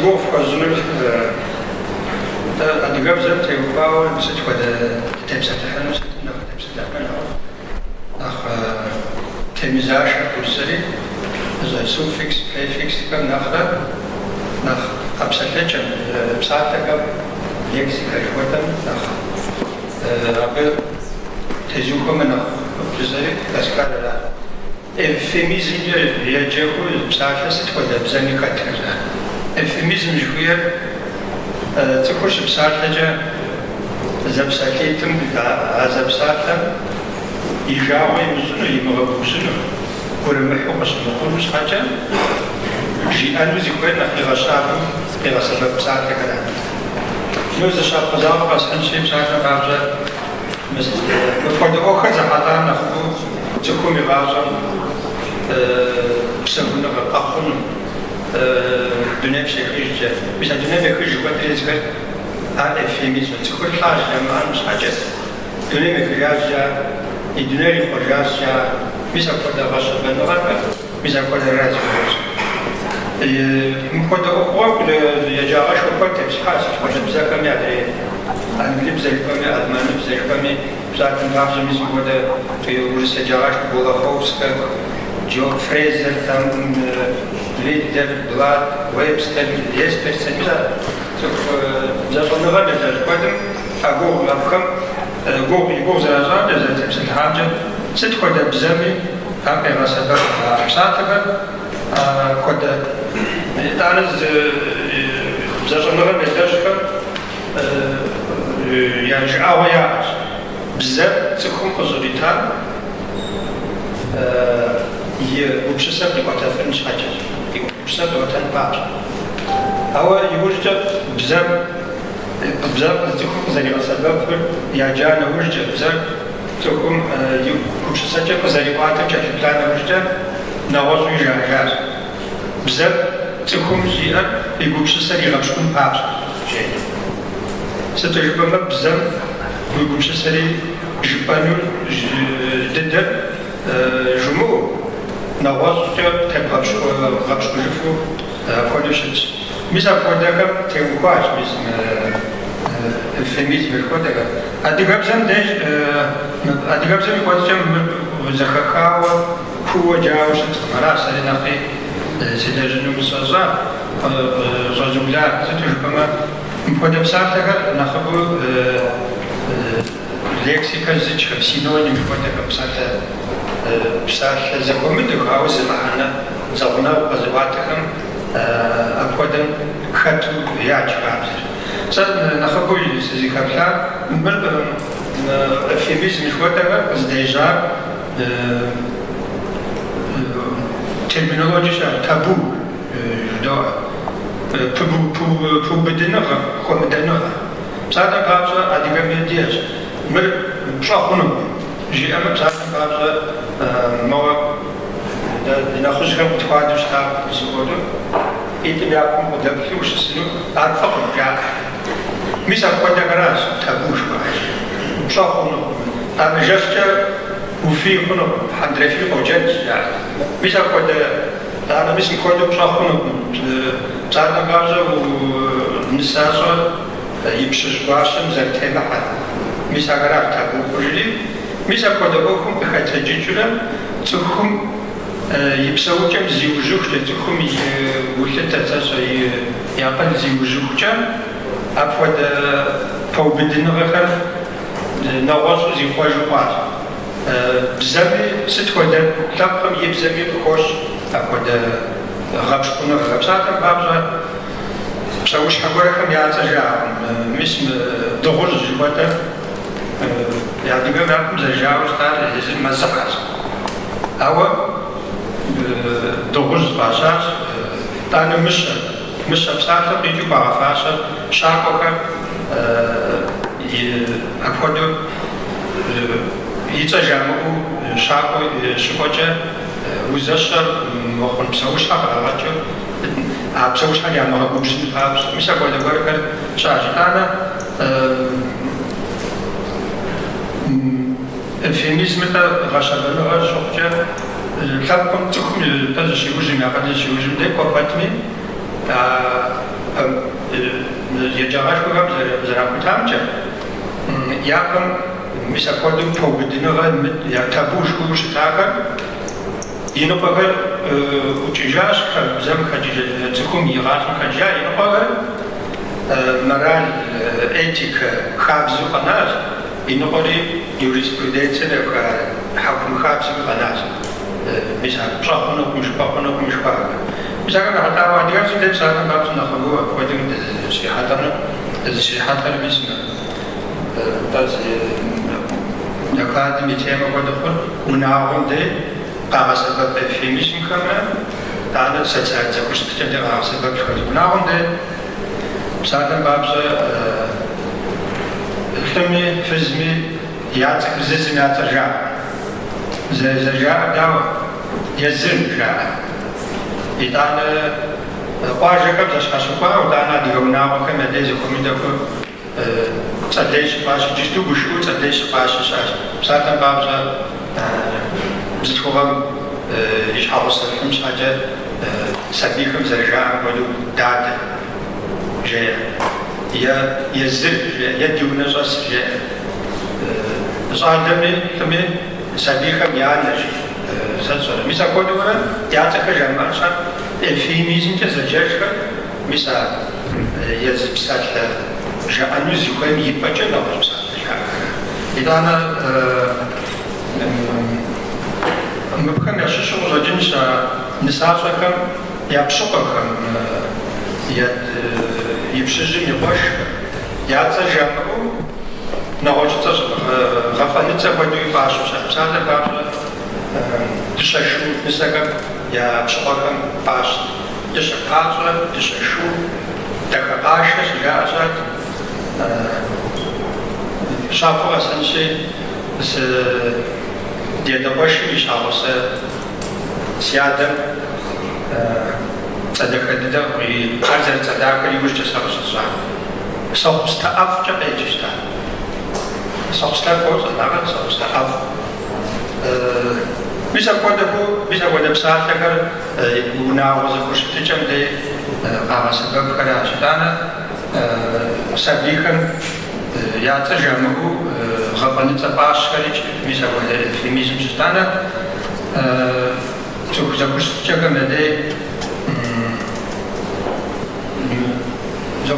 Тигов хожунур адыгабзэм теухуауэ сыт хуэдэ тепсэлъыхьыну сыт нэхъ тепсэлъыхьыну нэхъ темизашэ хъусэри суффикс, префиксхэм нэхърэ нэхъ къэпсэлъэкӏым псалъэхэм лексикэ жыхуэдэм нэхъ абы тезухуэмэ нэхъ бзэри Ласкарэрат. Эвфемизмкӏэ еджэхыу псалъэ сыт хуэдэ бзэми хэтыр. Эвфемизм жыхуиер цӏыхур щыпсалъэкӏэ зэпсэлъитым а зэпсалъэм и жагъуэ имыщӏыну, имыгъэгъущыну, гурымыхьу къыщымыхъуну щхьэкӏэ жиӏэну зыхуейр нэхъ игъэщабэм къигъэсэбэп псалъэхэрат. Ну зыщапхъэзауэ къэсхьынщи псалъэм къабзэ мыпхуэдэ ӏуэхухэр зэхьэтӏам нэхъыбэу цӏыхум и гъащӏэм псэхуныгъэ къэхъуну дунейм щехыжкӏэ, мис а дунейм ехыж жыхуэдэр езыхэр ар эвфемизм. Цӏыхур лъащ жэмыӏэну щхьэкӏэ дунейм ехыжащӏэ, и дунейр ихъуэжащӏэ, мис апхуэдэ гъэщӏэгъуэныгъэхэр, мис апхуэдэ разыхуэщ. Мыпхуэдэ ӏуэхугъуэм еджагъэшхуэ куэд тепсыхьащ бзэхэми адрей англибзэ жыпӏэми, алманыбзэ жыпӏэми, псалъэм папщӏэ мис мыпхуэдэ урыс еджагъэшхуэ Болаховскэ, Джон Фрейзер, там Лидер, Блад, Уэбстер, Есперсен, зэщӏэныгъэм езэжыхуэдым а гугъу абыхэм гугъу зэращӏакӏэ зэтепсэлъыхьамкӏэ сыт хуэдэ бзэми ар къегъэсэбэп а псалъэхэр хуэдэ итӏанэ зэщӏэныгъэм елэжьхэм я жыӏэгъуэ яӏэщ. Бзэр цӏыхум къыщӏритам и гупшысэм къиӏуэтэфын щхьэкӏэ, и гупшысэм къиӏуэтэн папщӏэ. Ауэ иужькӏэ бзэм цӏыхум къызэригъэсэбэпыр яджа нэужькӏэ, бзэр цӏыхум и гупшысэкӏэ къызэриӏуатэм кӏэлъыплъа нэужькӏэ нэгъуэщӏу ижажащ. Бзэр цӏыхум зиӏэр и гупшысэр игъэпщкӏун папщӏэ. Сыту жыпӏэмэ бзэм уи гупшысэри жыпӏэну дыдэр жумыӏэу нэгъуэщӏкӏэ тепгъэпщкӏужыфу апхуэдэу щытщ. Мис апхуэдэхэм теухуащ мис эвфемизм жыхуэдэхэр. Адыгэбзэм деж адыгэбзэм и кӏуэцӏкӏэ зэхэхауэ куууэ джауэ щыткъым. Аращ сэри нэхъри седэжьыну мыщӏэщӏа, щӏэзыулар. Сыту жыпӏэмэ мыпхуэдэ псалъэхэр нэхъыбэу лексикэ зыджхэм, синоним жыхуэдэхэм псалъэ зэхуэмыдэу, ауэ зы мыхьэнэ зэгъунэгъу къызэӏуатэхэм апхуэдэм хэту ядж хабзэр. Сэ нэхъыбэу сызыхэплъар мыр эвфемизм жыхуэдэхэр къыздежьар терминологиещ табу жыдоӏэ. Пубыдыныгъэ, хуэмыдэныгъэ. Псалъэм папщӏэ адыгэм едиещ. Мыр пщӏэ хъунукъым жиӏэмэ псалъэм папщӏэ моуэ ди нэхъыжьхэм къытхуадэу щытакъым зыгуэру итӏым япэм къыдэплъу ущысыну ар фӏыкъым жаӏэ. Мис апхуэдэхэращ табу жыхуаӏэр. Пщӏэ хъунукъым. Ӏэмэ жэщкӏэ уфий хъунукъым, хьэндырефий къоджэнщ жаӏэ. Мис апхуэдэ мис мыпхуэдэу пщӏэ хъунукъым. Псалъэм папщӏэ нысащӏэ и пщыжь гуащэм зэрытемыхьэ. Мис ахэращ табу хъужри. Мис апхуэдэ ӏуэхум къыхэтэджыкӏыурэ цӏыхум и псэукӏэм зиужыхукӏэ, цӏыхум и улъытэ и акъыл зиужыхукӏэ апхуэдэ пэубыдыныгъэхэр нэгъуэщӏу зихъуэжу хъуащ. Бзэми сыт хуэдэ лъэпкъым и бзэми къыхуощ апхуэдэ гъэпщкӏуныгъэ. Псалъэм папщӏэ псэущхьэ гуэрхэм я цӏэ жаӏэкъым. Мис дыгъужь жыхуэтӏэр адыгэм япэм зэжауэ щытар езыр мэзыхьэщ. Ауэ дыгъужь фӏащащ. Итӏанэ мыщэ псалъэм къикӏыу къагъэфащэ щакӏуэхэр апхуэдэу и цӏэ жамыӏэу щакӏуэ щыкӏуэкӏэ узэщэр мыхъун псэущхьэ къагъэкӏыу а псэущхьэр ямыгъэгубжьын папщӏэ. Мис апхуэдэ гуэрхэр щащ. Итӏанэ эвфемизмытӏэ гъэщэбэныгъэ щыхъукӏэ лъэпкъым цӏыхум зыщиужьым, акъыл зыщиужьым дей кӏуэ пэтми يجاهش بقى زرعوا تامجا ياكم مسافرهم توجدنا يكتبوش كوش تاكم ينبغي وتجاش كزم خجيج تكون يغاش خجيج ينبغي مرال إتيك خابزو قناز ينبغي يوريسبرودنسيا حكم خابزو قناز مثلا بصحنا مش بقى مثلا حتى واحد يقول ده مثلا بابس نخلوه ودين الشيحاتنا باسمه بس نقاد ميتهم ودخل ونعاون ده قام سبب في ميشن كمان هذا سلسلة زوجت كده قام سبب شوي ونعاون ده مثلا بابس الثمي فزمي يعطيك زي ما ترجع زي جاء داو يزن جاء إذا قاجة كم تشخصوا ودانا ديونا وكم ديز كم دكتور تدريش باش جستو بشو تدريش باش شاش بساتن بابزا بزتوهم يشحوص لهم شاجة سبيكم زرجاء ولو داد جاء يزن يديونا جاس جاء صار دمي سبيكم يعنيش سلسلة مثلا كودورا يعتقد جماعة الفيميزم كزجاجة مثلا يزبسات جانوز يقوم يبجل أو يزبسات إذا أنا ممكن يشوف رجل نسافركم يبشقكم يبشجن يباش يعتقد نوجد غفلت بدو يباش مثلا بابا تششو نسكم يا بشقكم باش تشقاصر تششو تكقاش سجازات شافوا أسنشي بس ديدباش يشافوس سيادم صدق ده ويحزر صدق يوش تسافر صار صوبست أفجع إيجشتان صوبست كوز نعم صوبست أف bisa kuda besar tegar guna wazir kushticham de sebab kada shitana sabikan ya tajamu ghapanita bash kalic bisa kuda femizm shitana tukza kushticham de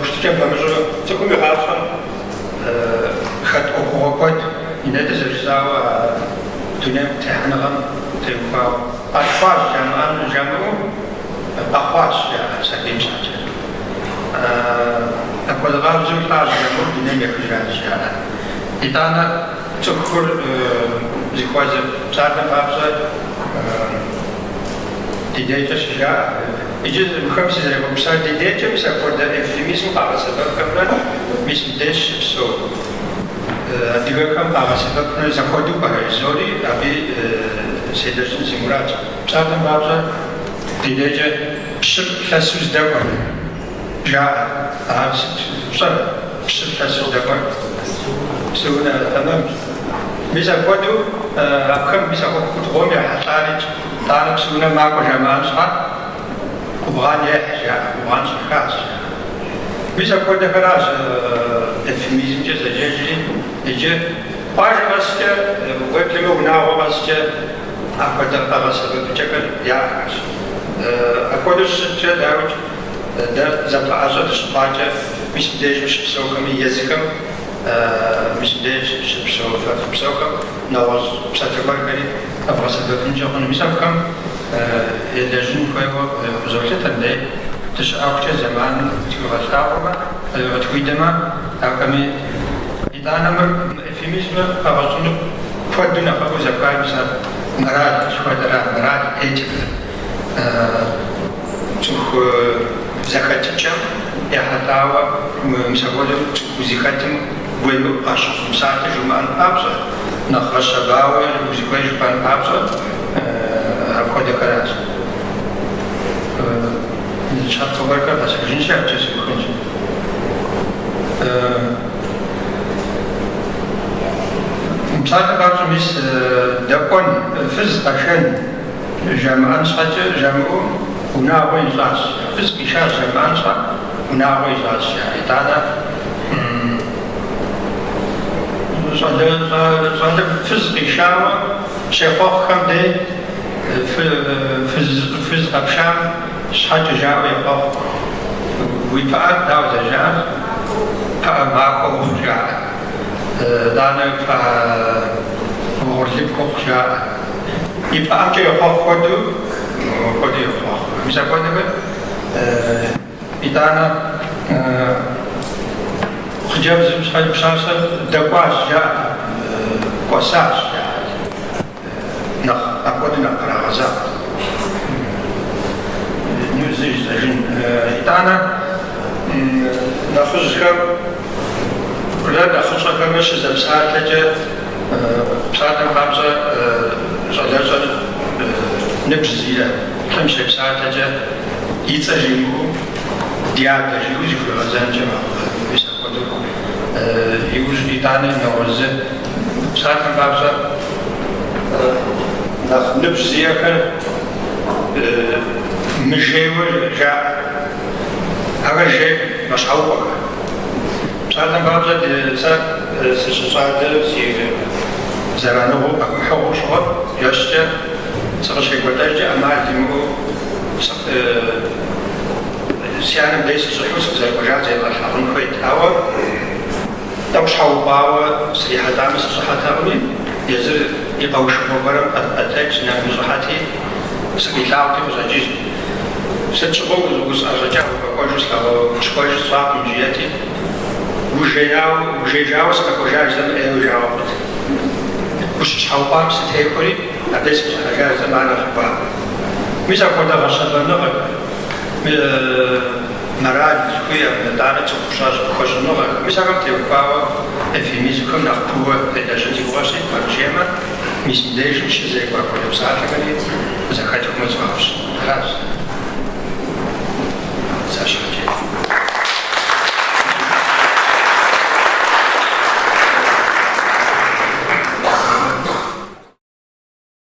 kushticham pamjo tukumi harfan khat okokot inada zerzawa تنام تحنغم تبقى أطفال جمعوا أخواش سكين شاجر أقول غاب زوجات جمعوا تنام يكجان شاجر إذا أنا تذكر زخواز سارنا بابزا ديديتا شجاع يجوز بخمسة زي بمسار ديديتا بس أقول ده إفليميزم بعد سبب كمان مش ديش بسو ديغاكم باغا سبب زخودو باغيزوري أبي سيدرجن زمرات بساتن بابزا ديديجا بشر فاسوز داوان جاء بشر فاسوز داوان سونا تمام بيسا قدو أبخم بيسا قد غومي حتارج طالب سونا ماكو جمال صار وبغان يحجا وبغان شخاص بيسا قد خلاص الفيميزم جزا جيجي يجي باش غاسكا وكلمة وناو غاسكا أقدر أغاسكا بجكل يعرفش أقدر شجا داوج دا زبطة أجد شباجة مش بديش مش بسوكم يزكم مش بديش مش بسوكم نواز بساتربار كري أغاسكا بنجاقون مسافكم يدجن كويبو بزوجة تندي تشعوكي زمان تغاسكاوما وتويدما أكمي إذا أنا في مجمع فغزنو فدنا فغو زكاة بسا مراد شوادرا مراد إيجب تخ زكاة تجم يحتاوى مساولة تخ زكاة ويلو أشخص مساعدة جمعان أبزا نخش باوي وزكاة جمعان أبزا أبخد كراس شاب خبر كرد بس كجين شاب جسم كنجي مساعدة بعض ميس دكون فز عشان جمعان صحة جمعو وناوين صاص فز كشار جمعان صح وناغوي زاسيا إتانا صار فزق شاوة شيخوخ كم دي فزق بشام شحال جاوي يخوخ ويفعل داو زجاج فأباكو جاء دانا فغرزب كوخ جاء يفعل جاء يخوخ قدو يخوخ ميسا قدو إدانا خجاب زمشحال بشاسة دقواش جاء قوساش جاء أقود نقرأ غزاق نوزيج زجن إدانا نخزك ولا نخزك مش زمسات لجا بسات خمسة زلزل نبزية خمسة بسات لجا يتجيبو ديار تجيبو جفوا غزان جمع بيسقطوا يوز إيطاني نوز بسات خمسة نبزية كان مشيور جاء هذا شيء مشعوق. مثلا بعض الناس سيصادر في زمانه أكحو شغل يشتى سرشة قدرجة أما دمو سيانا بديس صحوس زي وجع زي الحرم كويت هوا دوش حوباوة سريحة دامس صحتها أولي يزر يبوش مبرم أتاكس نعم صحتي سكيلاوتي وزاجيز ست شغل وز أرجع وكوجس لو مش كوجس صعب من جهتي وجيجاو سكوجاج زم وجاو وش حوبام ستهيكولي أديس كوجاج زم أنا حوبام مش أقول ده غشبا نغل مراد كويا من دارة تخشاش خوش نغل مش أقول تيوباو في ميزكم نخبوه لداشن تيواشي فرجيما مش مديش مش زي كوا كل بساعة كني إذا كنت مزعوش خلاص